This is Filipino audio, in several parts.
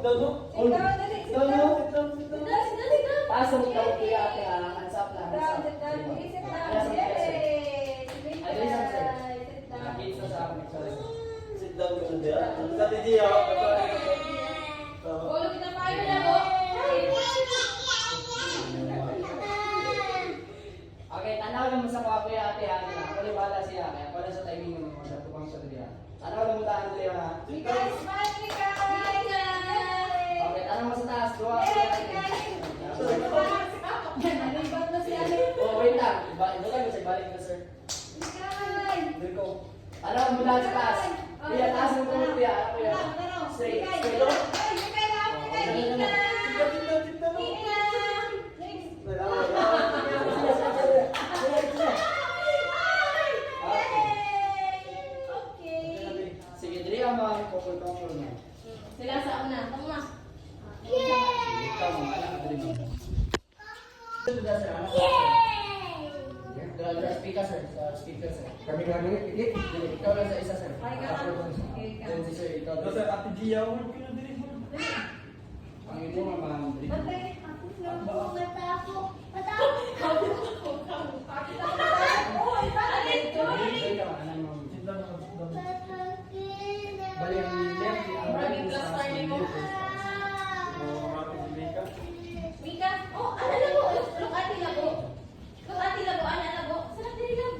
down, no? Sit down, dali, sit Down, no? down. Sit down, sit down. Dali, dali, dali. Taas mo ikaw, kuya, ate, hands up lang. Sit down, sit down. Sige, sit down. Yay! Ay, dali, sir. Sit down. Nakita sa akin, sorry. Sit down ka na diyan. Sa titi, ako. Ulo kita payo na mo. Okay, tanaw lang mo sa mga kuya, ate, ate. Paliwala siya, kaya pala sa timing mo, sa tukang sa tuliya. Tanaw lang mo tahan tuliya, ha? Mikay, smile, Mikay! Okay, tanaw mo sa taas, duwa. Yay, Mikay! Nalibat na si Ale. Oh, wait lang. Ito lang, kasi balik na, sir. Mikay! Doon ko. Tanaw mo lahat sa taas. Kuya, taas mo ko, kuya. Kuya. Straight, straight. Mikay lang, Mikay, Mikay! Sige, dali ang mga couple na. Sila sa una. Tama na. Ikaw, mga anak, dali mo. Sudah, sir. Anak, sir. Speaker, sir. Speaker, sir. Kami kami ini Ikaw lang sa isa, sir. Ay, ka lang. Okay, ka. Then si sir, ikaw. Doon sa Ate Gia, huwag ka na dali. Ang ito, mga dali. Bantay. Dali ka, anak mo. Sit down, sit down. Bali, ang left, ang right is sa Oh, Ate Jamaica. Mika, oh, ano na mo? Look ati na mo. Look ati na mo, ana na mo. Sarap dili lang.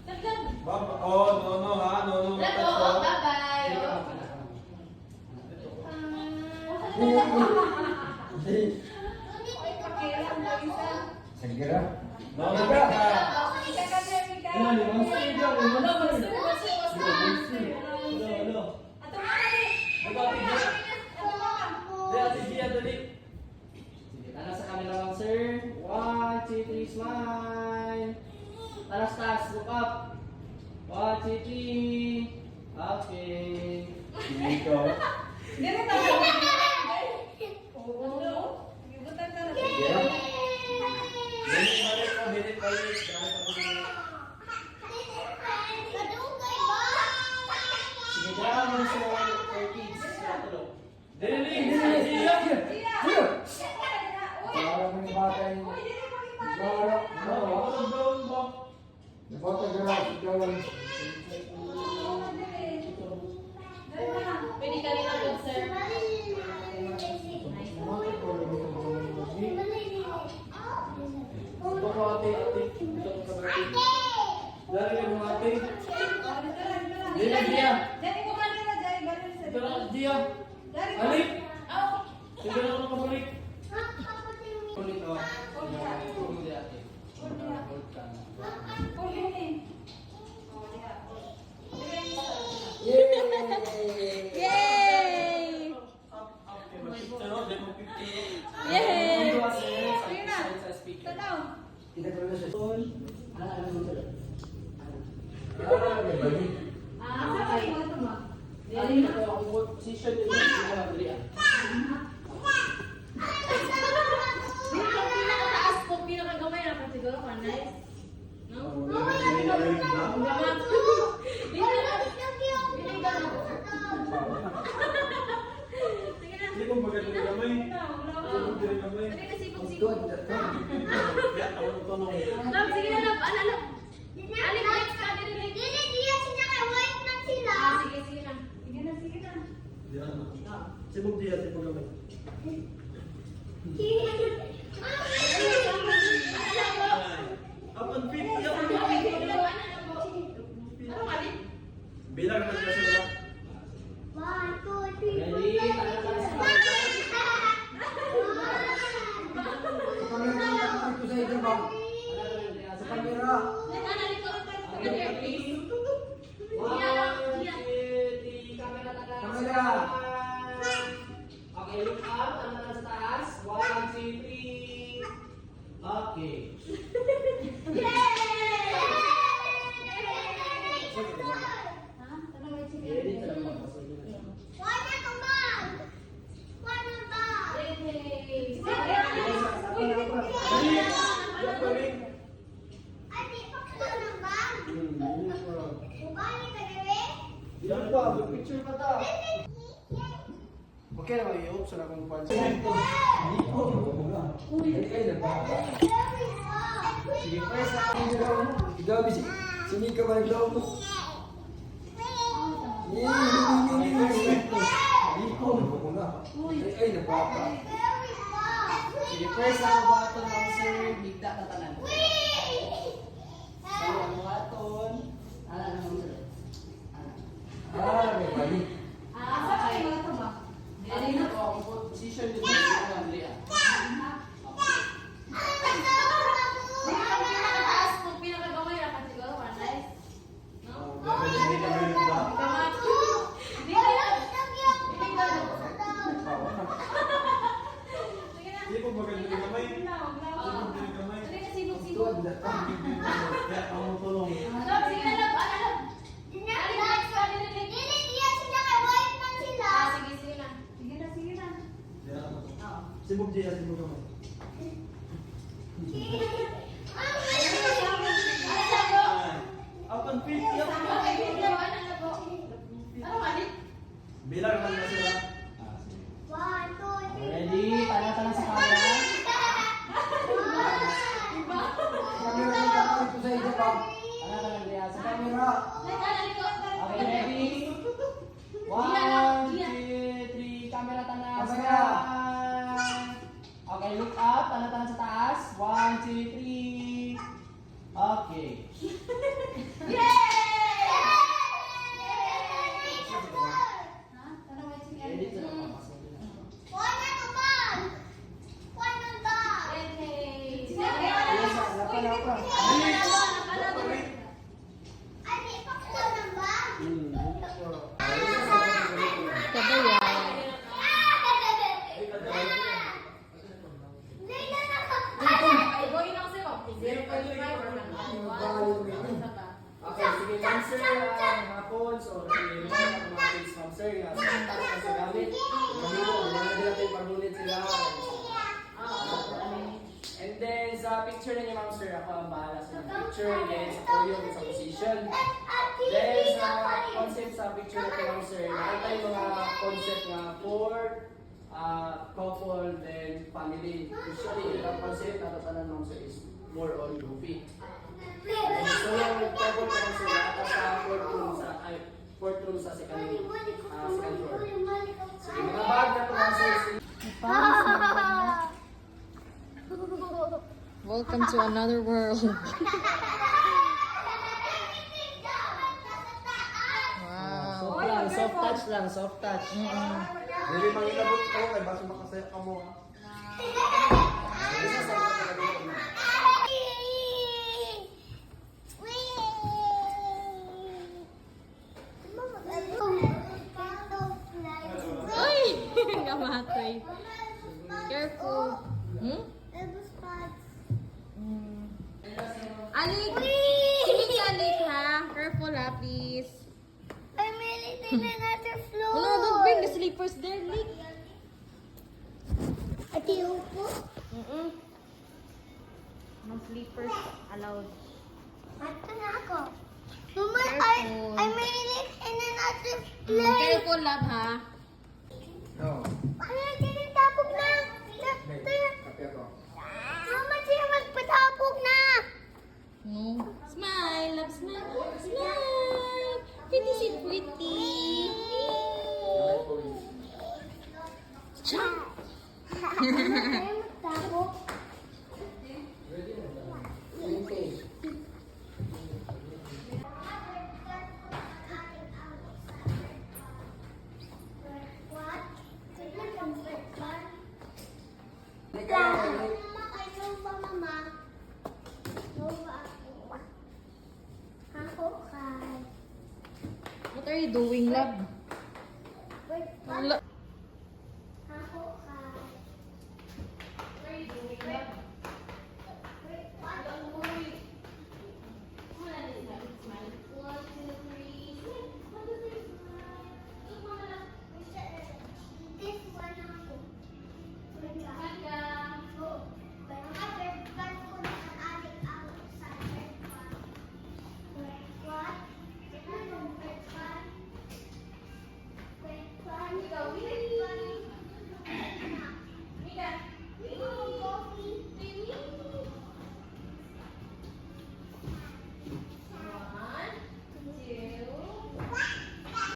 Dagdag. Baba. Oh, no, ha? No. Lago, oh, bye-bye. Dali ka, Oh. anak. Ay, pakialam mo isa. segera. No, Jamaica. Mika ka, sir, Mika. Ano, monster, Ano, monster, monster, monster. Ano? Ato ka na, eh. Ikaw, Ate Gia. Ato ka. Dali, Ate Gia, dali. Sige, tanas sa camera lang, sir. 1, 2, 3, smile. Tanas, taas, look up. 1, 2, 3. Okay. Ikaw. Dili tayo. Oo, ano? Ibutan ka na. Binit balik. Grabe ka po. Sige, kailangan mo sa for kids. Sila tulog. Dali, Ate Gia. Iya. Para mga bata ini. Uy, dili makita. Para Oh, doon ba? dapat segera jalan. Pwede ka rin ang sir. Ito ko, ate. Ito ko sa ate. Dali mo, ate. Dali, Gia. Jadi ko kanina dahil galing sa. Ito na, Gia. Dari ko. Balik. Oh. Sige na ako balik. Kulit, oh. Kulit, ate. Hold ka na. Oh, yun eh. Oh, yeah. Yay! Yay! Kulit, sir. Sige na. Sa speaker. Tanaw. Kita perlu sesuatu. Ano mo, sir? Ah, sa kayo mo ito mo? Dali na ko ang position din sa Andrea. Dito ang pinakataas ko, pinakagamay na pati siguro ka, nice. No? Gamat. Dito na. Dito na. Sige na. Hindi kong maganda na kamay. Sige na, wala ka. Hindi na kamay. Sige na, sipag-sipag. Kaya ako ng tono. Love, sige na, love. Ano, love? Alin, next ka, alin, next. Ah, sige, sige na. Sige na, sige na. Diyan. Sibog dia, sibog kamay. Apan pit, Ano, Alin? bilang man kasi wala. Ready? Tanas, tanas, Kami nak itu saya jawab. Sa kamera. Ano, dito. Sige na, please. Kamera. Okay, look up. Ano na sa taas? 1, 2, 3. Okay na mag-iop sa akong pansin. Ay, nagpapa. Sige, first ako yung Ikaw, sini ka ba naglaw mo? Ay, nagpapa. Sige, first ako baton ng sir, higda na tanan. So, ang baton, ala naman sir. May balik. Asa ka yung mga ba? Ano na po, ang position dito sa mga liya. Pinakataas kung pinakagamay na kasi siguro, nice. No? Hindi ka Hindi po maganda yung kamay. Dali ka sibog-sibog. Ito, ang data. Kaya ako tulong. Love, sige na, love. Ano, love? Ah, sige, sige na. Sige na, sige na. Sibog Jia, sibog kamay. Out on feet, yup. Bilang naman na sila. Ready? Tala-tala sa camera. Camera yung dapat ito sa iyo ba? Tala-tala liya sa Sa camera. camera. Okay, ready? 1, 2, 3, camera tanas. Camera. Okay, look up. Tala-tala sa taas. 1, 2, 3. Okay. Ready to papasok na. Lapa. Okay, sige ma'am sir, mga phones or mga kids ma'am sir, tapos sa gamit. Maligo, wala tayo pagulit sila. And then sa picture ninyo ma'am sir, ako ang bahala sa picture, then sa podium, sa position. Then sa concept sa picture natin ma'am sir, nakita yung mga concept nga for couple, then family. Usually, yung concept na tatanan ma'am sir is more on goofy. So yung couple ko ma'am sir, nakita sa fourth room sa second floor. Sige, mga bag na ito ma'am sir. Welcome to another world. Wow. Soft touch lang, soft touch. Hindi mangilabot ko, kay baso makasaya ka mo. Ay! Kamatay. Careful. Hmm? Alik! Sige, Alik ha. Careful ha, please. Oh no, don't bring the slippers there, Lik. No slippers allowed. Careful, love ha. No. Kape ako. No. Smile, love, smile. Smile. Pretty, sit pretty. Ciao. What are you doing, love? Wala. What are you doing, love?